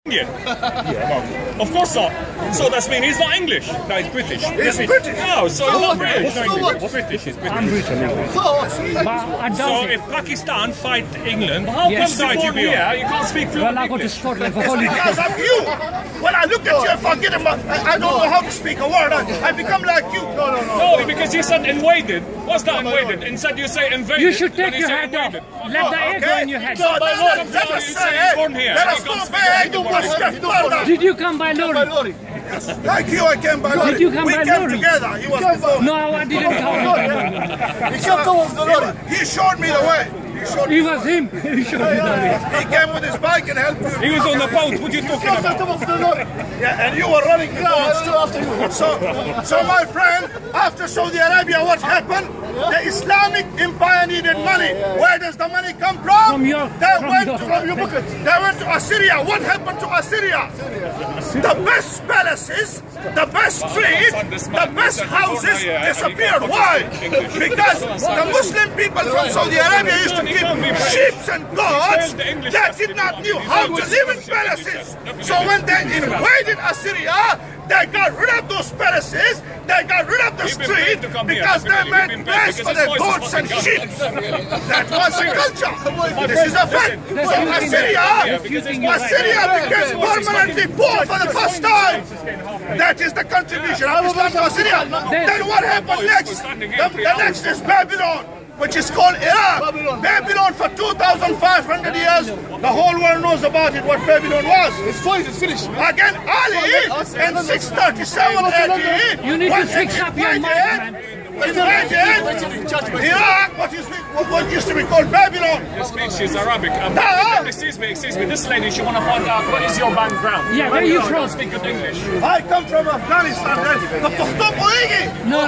Yeah. Of course not. So that's mean he's not English. No, he's British. He's British. No, so he's not British. He's British. He's British. I'm British. So if Pakistan fight England, how come you be here? You can't speak fluent Well, I go to Scotland for holiday. because of you. When I look at you, I forget about. I don't know how to speak a word. I become like you. No, because you said invaded. What's that invaded? Instead you say invaded. You should take your hat off. Let the air go in your head. So let us go back. Did you come by lorry? Like you, I came by lorry. Did you come by lorry? We came together. He was before. No, I didn't come by lorry. He showed me the way. It was him. He showed me the way. He came with his bike and helped you. He was on the boat. What are you talking about? Yeah, and you were running. So my friend, after Saudi Arabia, what happened? The Islamic Empire needed money. Where does the money come from? They went to Assyria. What happened to Assyria? The best palaces, the best streets, the best houses disappeared. Why? Because the Muslim people from Saudi Arabia used to keep sheep and goats that did not know how to live in palaces. So when they invaded Assyria, they got rid of those palaces, they got rid of the street because they made place for their goats and sheep. That was the culture. This is a fact. So Assyria became permanently poor for the first time. That is the contribution of Islam to Assyria. Then what happened next? The next is Babylon, which is called Iraq. Babylon for 2,500 years. The whole world knows about it, what Babylon was. It's finished. Again, Ali in 637 AD. You need to fix up your mind, man. Iraq, what used to be called Babylon. This speaks, she's Arabic. Excuse me. This lady, she want to find out what is your background. Yeah, where are you from? Speak good English. I come from Afghanistan. No.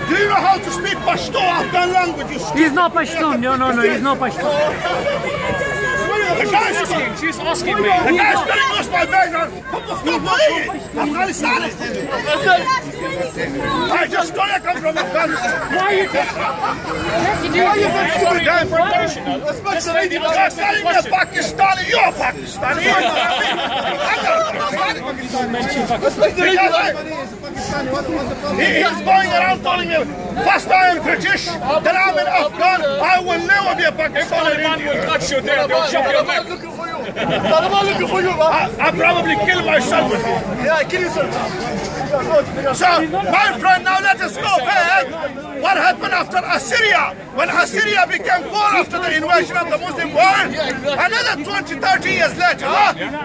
Do you know how to speak Pashto, Afghan language? He's not Pashtun. No, he's not Pashtun. The guy's asking. She's asking me. The guy's telling us my background. Afghanistan. I just told you I come from Afghanistan. Why are you This lady You're telling me a Pakistani. You're Pakistani. He's going around telling me, first I am British, then I'm an Afghan. I will never be a Pakistani. man will touch you there, they'll chop your neck. I'm not looking for you, man. I probably kill myself with you. Yeah, kill yourself. So, my friend, now let us go back. What happened after Assyria? When Assyria became poor after the invasion of the Muslim world, another 20, 30 years later,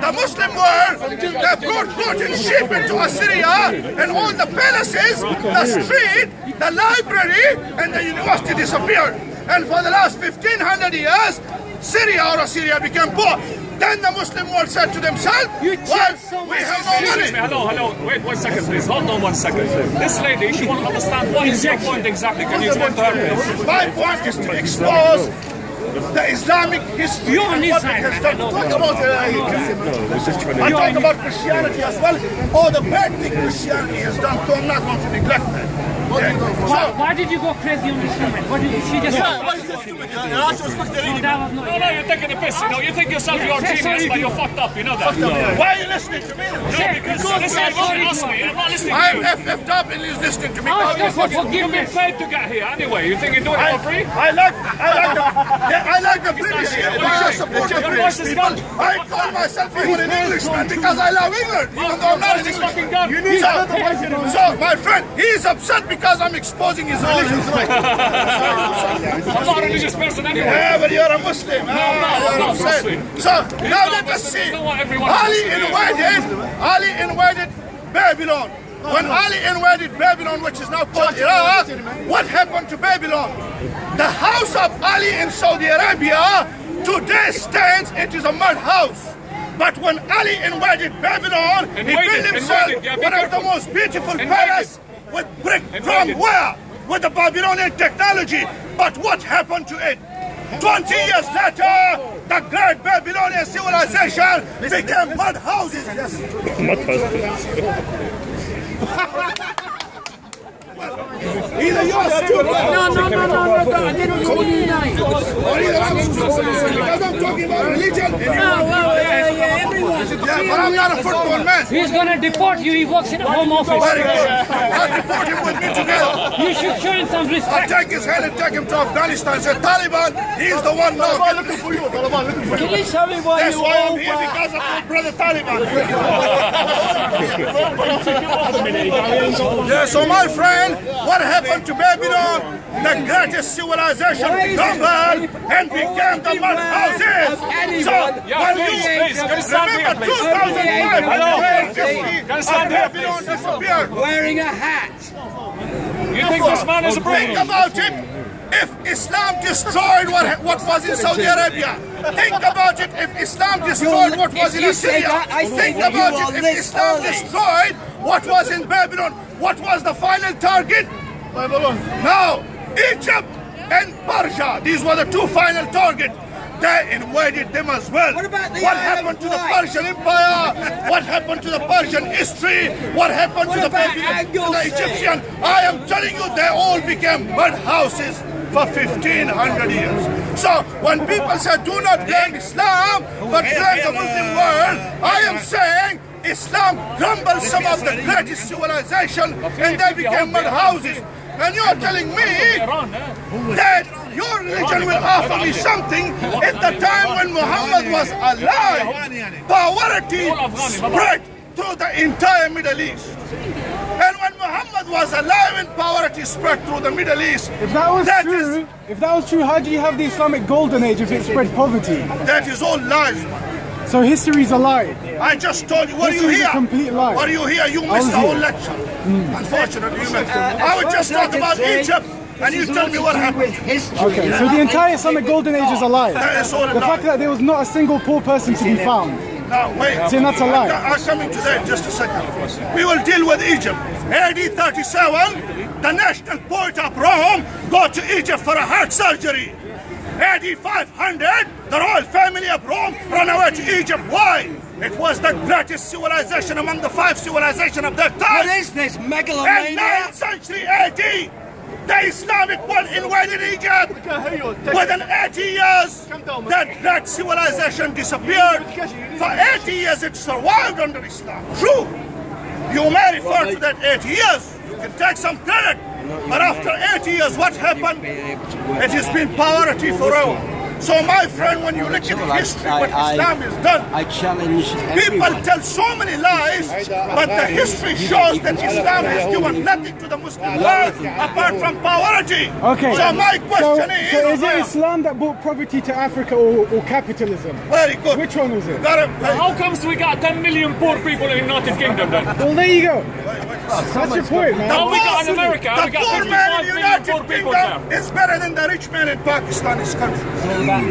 the Muslim world, they brought goat and sheep into Assyria, and all the palaces, the street, the library, and the university disappeared. And for the last 1,500 years, Syria or Assyria became poor. Then the Muslim world said to themselves, well, we have no money. Hello. Wait 1 second, please. Hold on 1 second. This lady, she wants to understand what is your point exactly. Can you explain to her, please? My point is to expose the Islamic history. You're on this side. I talk about Christianity as well. Oh, the bad thing Christianity has done, so I'm not going to neglect that. Why did you go crazy on this woman? What did she just No, you're taking a piss, you know. You think yourself you're a genius, but you're fucked up, you know that. Why are you listening to me? No, because listen, ask me. I'm not listening to I'm you. FF'd up and he's listening to me. You've been paid to get here anyway. You think you're doing it for free? I like the British here. I support the British people. I call myself even an Englishman because I love England, even though I'm not an Englishman. So, my friend, he's upset because I'm exposing his religion. I'm not a religious person anyway. Yeah, but you're a Muslim. No, I'm not Muslim. So, now let us see. Ali invaded Babylon. When Ali invaded Babylon, which is now called Iraq, what happened to Babylon? The house of Ali in Saudi Arabia today stands, it is a mud house. But when Ali invaded Babylon, he built himself one of the most beautiful palaces with brick from where? With the Babylonian technology. But what happened to it? 20 years later, the great Babylonian civilization became mud houses. Either you're stupid. No, I didn't mean Or either I'm stupid. Because I'm talking about religion. No, well, yeah. but I'm not a football man. He's gonna deport you. He works in a home office. Very good. I'll deport him with me together. You should show him some I'll respect. take his head and take him to Afghanistan. Say, Taliban, he's the one now. Taliban looking for you. Taliban looking for you. Can you tell me why That's you why all I'm here, because of my brother Taliban. Yeah, so my friend, what happened to Babylon? The greatest civilization crumbled and became the mud houses. So, when you remember 2005, Babylon disappeared. wearing a hat? You think this man is a Think brain? about it. If Islam destroyed what was in Saudi Arabia, think about it. If Islam destroyed what was in Assyria, think about it. If Islam destroyed what was in Babylon, what was the final target? Now, Egypt and Persia, these were the two final targets. They invaded them as well. What about the What Arab happened to the White? Persian Empire? What happened to the Persian history? What happened What to the about Babylon, to the Anglesey? Egyptian? I am telling you, they all became mud houses for 1500 years. So when people say do not blame Islam, but blame the Muslim world, I am saying Islam crumbled some of the greatest civilization and they became mud houses. And you are telling me that your religion will offer me something at the time when Muhammad was alive. Poverty spread through the entire Middle East. And when Muhammad was alive and poverty spread through the Middle East, If that was true, how do you have the Islamic Golden Age if it spread poverty? that is all lies. So history's a lie. I just told you, were you History's a here? complete lie. Were you here? You I was missed the whole here. lecture. Unfortunately, you missed. I would just talk about Egypt and you tell me what happened. Okay, so the entire Islamic Golden Age is a lie. That is all a The lie. fact that there was not a single poor person to be found. Now, wait. See, that's a lie. I'm coming to that in just a second. We will deal with Egypt. AD 37, the national poet of Rome go to Egypt for a heart surgery. AD 500, the royal family of Rome run away to Egypt. Why? It was the greatest civilization among the 5 civilizations of that time. What is this In megalomania? 9th century AD, the Islamic one invaded Egypt. Within 80 years, that great civilization disappeared. For 80 years, it survived under Islam. True. You may refer to that 80 years. You can take some credit. But after 80 years, what happened? It has been poverty forever. So my friend, when you look at history, what Islam has done, I challenge people everyone. tell so many lies, but the history shows that Islam has given nothing to the Muslim world apart from poverty. Okay. So my question so is it Islam that brought poverty to Africa or capitalism? very good. Which one was it? How comes we got 10 million poor people in United Kingdom then? Well, there you go. That's your point, man. Now we got in America, the we got poor man 55 in million United poor people Kingdom there. is better than the rich man in Pakistan, his country,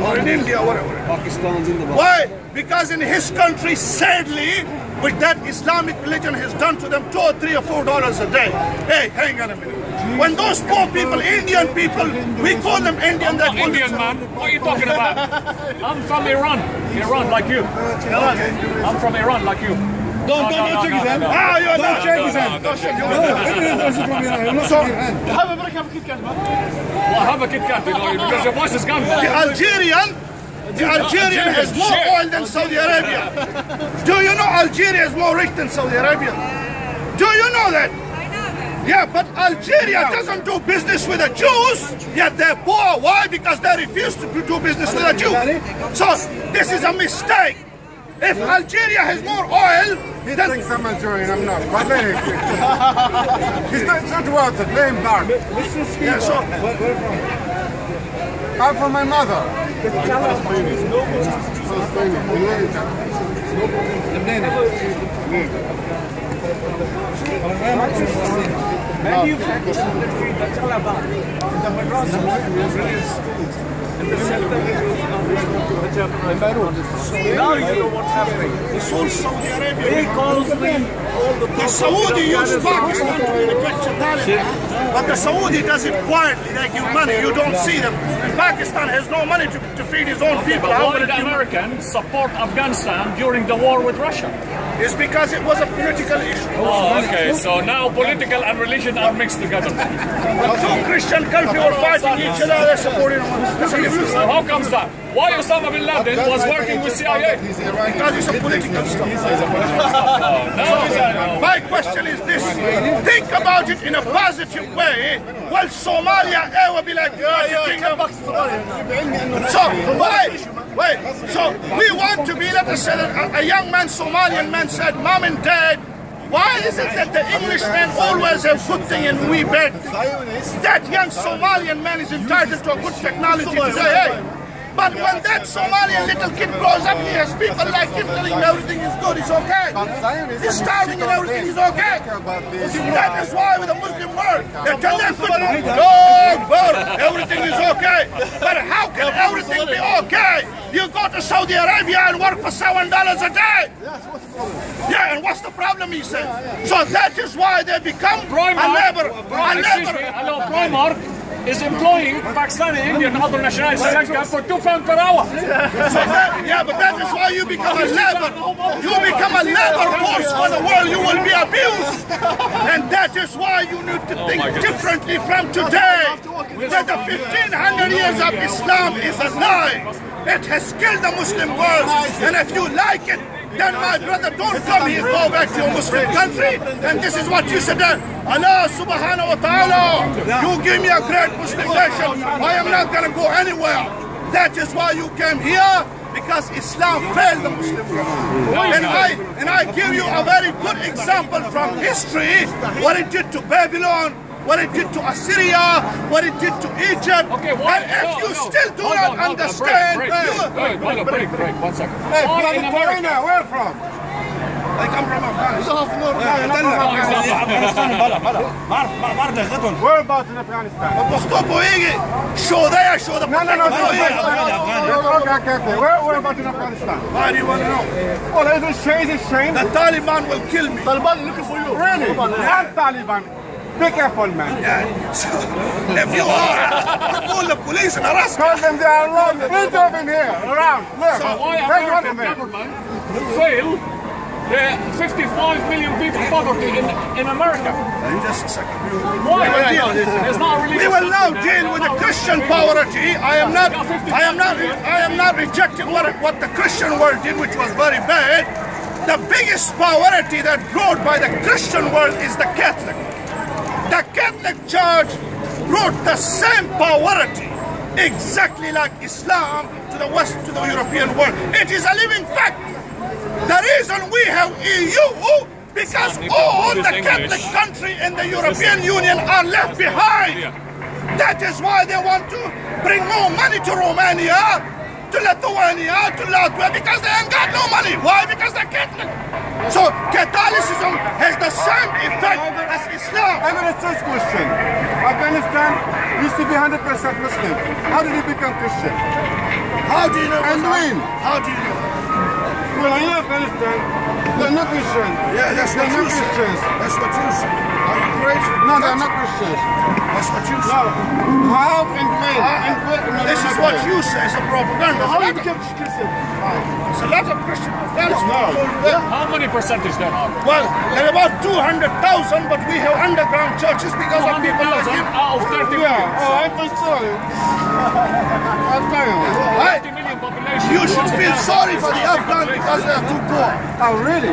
or in India, whatever. Pakistan's in the Why? Because in his country, sadly, with that Islamic religion has done to them $2 or $3 or $4 a day. Hey, hang on a minute. When those poor people, Indian people, we call them Indian. They call Indian themselves- man, what are you talking about? I'm from Iran, like you. I'm from Iran like you. Don't shake his hand. Ah, you're not. Shake his hand. So, Have a break, have a Kit Kat, man. Well, have a Kit Kat, you know, because your voice is gone. the Algerian has more oil than Saudi Arabia. Do you know Algeria is more rich than Saudi Arabia? Do you know that? Yeah, but Algeria doesn't do business with the Jews, yet they're poor. Why? Because they refuse to do business with the Jews. So this is a mistake. If Algeria has more oil, He thinks I'm Algerian, I'm not. But he's not about the blame part. yeah, so I'm from my mother. Now you know what's happening. it's all Saudi Arabia. The Saudi use Pakistan to manufacture Taliban, but the Saudi does it quietly. They give money. You don't see them. And Pakistan has no money to feed his own people. How Why will it did give money? Americans support Afghanistan during the war with Russia? It's because it was a political issue. Oh, okay. So now political and religion are mixed together. Two Christian countries were fighting each other. They're supporting one. That's a difference. So how comes that? Why Osama bin Laden was working with CIA? Because it's a political stuff. My question is this. Think about it in a positive way. Will Somalia ever be like the United Kingdom? So, wait. So, we want to be, let us say that a young man, Somalian man said, Mom and Dad, why is it that the Englishmen always have good thing and we bad thing? That young Somalian man is entitled to a good technology to say, hey. But when that Somalian little kid grows up, he has people like him telling him everything is good, it's okay. He's starving and everything is okay. That is why with the Muslim world, they tell them, everything is okay. But how can everything be okay? You go to Saudi Arabia and work for $7 a day. Yeah, and what's the problem, he said? So that is why they become a labor. Hello, Primark is employing Pakistani, Indian, and other nationalities in Sri Lanka for £2 per hour. So yeah, but that is why you become a labor. You become a labor force for the world. You will be abused. And that is why you need to think differently from today. That the 1500 years of Islam is a lie. It has killed the Muslim world. And if you like it, then my brother, don't come here, go back to your Muslim country. And this is what you said then. Allah subhanahu wa ta'ala, you give me a great Muslim nation. I am not going to go anywhere. That is why you came here, because Islam failed the Muslim world. And I give you a very good example from history, what it did to Babylon, what it did to Assyria, what it did to Egypt. Okay, and if you still do not understand... Break, 1 second. Hey, where from? I come from Afghanistan. Where about in Afghanistan? Where about in Afghanistan? Why do you want to know? Oh, is it shame? The Taliban will kill me. Taliban looking for you. Really? And Taliban. Be careful, man. Yeah. So, if you are, call the police and arrest Tell them they are around. We're driving here, around. Look. So why American government failed the 55 million people poverty in America? Just a second. Why? There's not really. We will now deal with the Christian poverty. I am not rejecting what the Christian world did, which was very bad. The biggest poverty that brought by the Christian world is the Catholic. The Catholic Church brought the same poverty, exactly like Islam, to the West, to the European world. It is a living fact. The reason we have EU, because all the Catholic countries in the European Union are left behind. That is why they want to bring more money to Romania, to Lithuania, to Latvia, because they ain't got no money. Why? Because they're Catholic. So Catholicism has the same effect as Islam. I got a first question. Afghanistan used to be 100% Muslim. How did it become Christian? How do you know? And when? How do you know? Well, in Afghanistan, they're not Christians. Yeah, that's what they're you not say. Christians. That's what you say. Are you crazy? No, they're not Christians. That's what you say. No. How and when? No, This is what you say. It's a propaganda. How you became Christian? It's a lot of Christians. How many percentage there are? Well, there are about 200,000, but we have underground churches because of people like 200,000 him. out of 30 million. I think so. I'll tell you. 30 million population. You should feel sorry for the Afghans because they are too poor. Oh, really?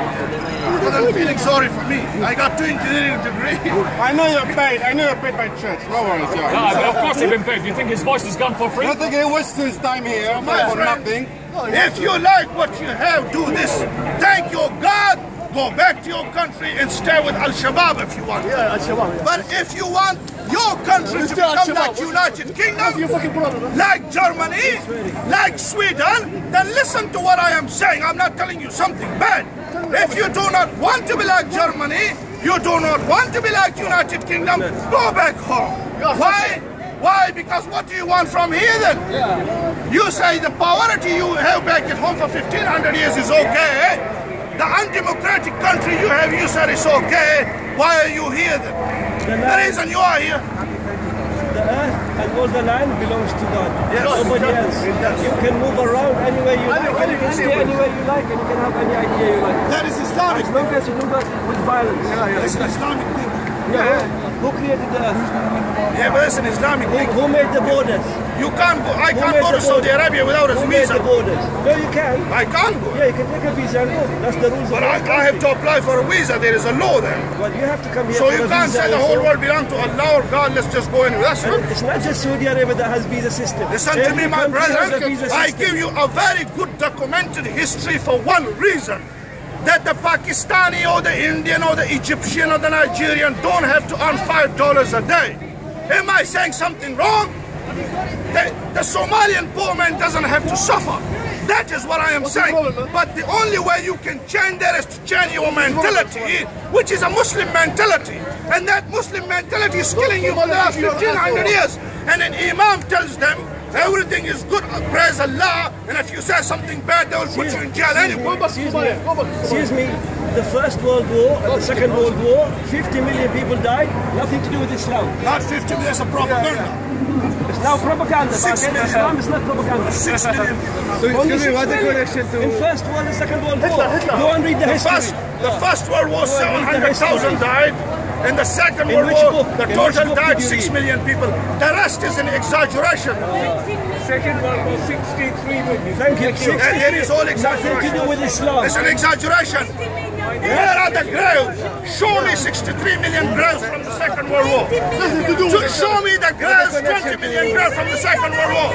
But I'm feeling sorry for me. I got 2 engineering degrees. I know you're paid. I know you're paid by church. No worries, yeah. But of course he's been paid. Do you think his voice is gone for free? I think he wasted his time here for nothing. If you like what you have, do this. Thank your God. Go back to your country and stay with Al-Shabaab if you want. Yeah, Al-Shabaab. But if you want your country to become like United Kingdom, like Germany, like Sweden, then listen to what I am saying. I'm not telling you something bad. If you do not want to be like Germany, you do not want to be like United Kingdom, go back home. Why? Why? Because what do you want from here then? You say the poverty you have back at home for 1500 years is okay. The undemocratic country you have, you said it's okay. Why are you here then? The reason you are here. The earth and all the land belongs to God. Nobody else. You can move around anywhere you like, and you can stay anywhere you like, and you can have any idea you like. That is Islamic. As long as you do that with violence. It's Islamic thing. Yeah. Who created the earth? Yeah, but it's an Islamic thing. Who made the borders? You can't go. I Who can't made go the to Saudi borders? Arabia without a Who made visa. the borders? No, you can. I can't go. Yeah, you can take a visa and go. That's the rules. But of I the have to apply for a visa. There is a law there. Well, you have to come here So for you a can't visa say the also. whole world belongs to Allah or God. Let's just go anywhere. That's not. It's not just Saudi Arabia that has visa system. Listen to me, Every my country has a brother. visa I system. give you a very good documented history for one reason. That the Pakistani or the Indian or the Egyptian or the Nigerian don't have to earn $5 a day. Am I saying something wrong? The Somalian poor man doesn't have to suffer. That is what I am saying. But the only way you can change that is to change your mentality, which is a Muslim mentality. And that Muslim mentality is killing you for the last 1500 years. And an Imam tells them, everything is good, praise Allah, and if you say something bad, they will put you in jail anyway. Excuse me, the First World War and the Second World War, 50 million people died, nothing to do with Islam. Not 50 million, it's a propaganda. It's now propaganda. 6 million. Islam is not propaganda. 6 million. So excuse me, what's the connection to... In First World and Second World War, go and read the history. The first World War, 700,000 died. In the Second In World which War, book? the In total which book died did you 6 read? million people. The rest is an exaggeration. Second World War, 63 million. Thank you. And it is all Nothing to exaggeration. do with Islam. It's an exaggeration. Where are the graves? Show me 63 million graves from the Second World War. Show me the graves, 20 million graves from the Second World War.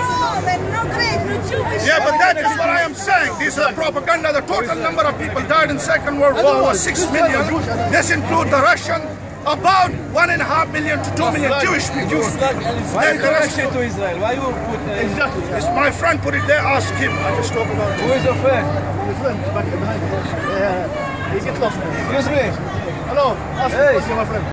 Yeah, but that is what I am saying. This is propaganda. The total number of people died in Second World War was 6 million. This includes the Russian, about 1.5 million to 2 million Jewish people. Why is the connection to Israel? Why you put... Exactly. It's my friend put it there, ask him. I just talk about it. Who is your friend? Your friend, back behind us. He get lost. Excuse me. Hello, ask me, my friend.